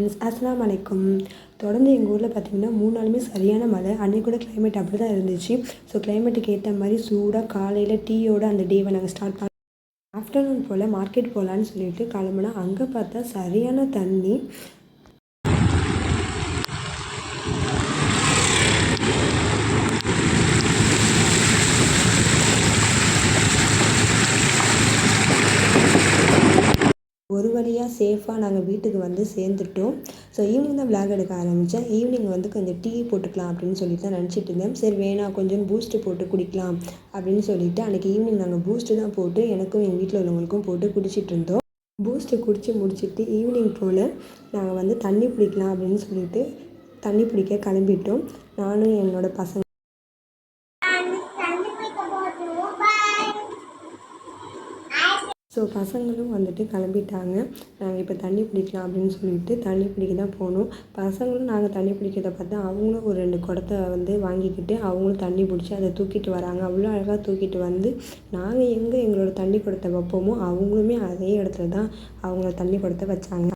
Friends, அஸ்ஸலாமு அலைக்கும். தொடர்ந்து எங்கள் ஊரில் பார்த்திங்கன்னா 3 நாளுமே சரியான மழை. அன்றைக்கி கூட கிளைமேட் அப்படி தான் இருந்துச்சு. ஸோ கிளைமேட்டுக்கு ஏற்ற மாதிரி சூடாக காலையில் டீயோட அந்த டேவை நாங்கள் ஸ்டார்ட் பண்ணோம். ஆஃப்டர்நூன் போல் மார்க்கெட் போகலான்னு சொல்லிட்டு கிளம்புனா அங்கே பார்த்தா சரியான தண்ணி. ஒரு வழியாக சேஃபாக நாங்கள் வீட்டுக்கு வந்து சேர்ந்துட்டோம். ஸோ ஈவினிங் தான் விளாக் எடுக்க ஆரம்பித்தேன். ஈவினிங் வந்து கொஞ்சம் டீ போட்டுக்கலாம் அப்படின்னு சொல்லிட்டு தான் நினச்சிட்டு இருந்தேன். சரி வேணாம், கொஞ்சம் பூஸ்ட்டு போட்டு குடிக்கலாம் அப்படின்னு சொல்லிட்டு அன்றைக்கி ஈவினிங் நாங்கள் பூஸ்ட்டு தான் போட்டு எனக்கும் எங்கள் வீட்டில் உள்ளவங்களுக்கும் போட்டு குடிச்சிட்டு இருந்தோம். பூஸ்ட்டு குடித்து முடிச்சுட்டு ஈவினிங் போல் நாங்கள் வந்து தண்ணி பிடிக்கலாம் அப்படின்னு சொல்லிட்டு தண்ணி பிடிக்க கிளம்பிட்டோம். நானும் என்னோடய பசங்க. ஸோ பசங்களும் வந்துட்டு கிளம்பிட்டாங்க. நாங்கள் இப்போ தண்ணி பிடிக்கலாம் அப்படின்னு சொல்லிட்டு தண்ணி பிடிக்க தான் போனோம். பசங்களும் நாங்கள் தண்ணி பிடிக்கிறத பார்த்தா அவங்களும் ஒரு 2 குடத்தை வந்து வாங்கிக்கிட்டு அவங்களும் தண்ணி பிடிச்சி அதை தூக்கிட்டு வராங்க. அவ்வளோ அழகாக தூக்கிட்டு வந்து நாங்கள் எங்கே எங்களோட தண்ணி குடத்தை வைப்போமோ அவங்களுமே அதே இடத்துல தான் அவங்களோட தண்ணி குடத்தை வச்சாங்க.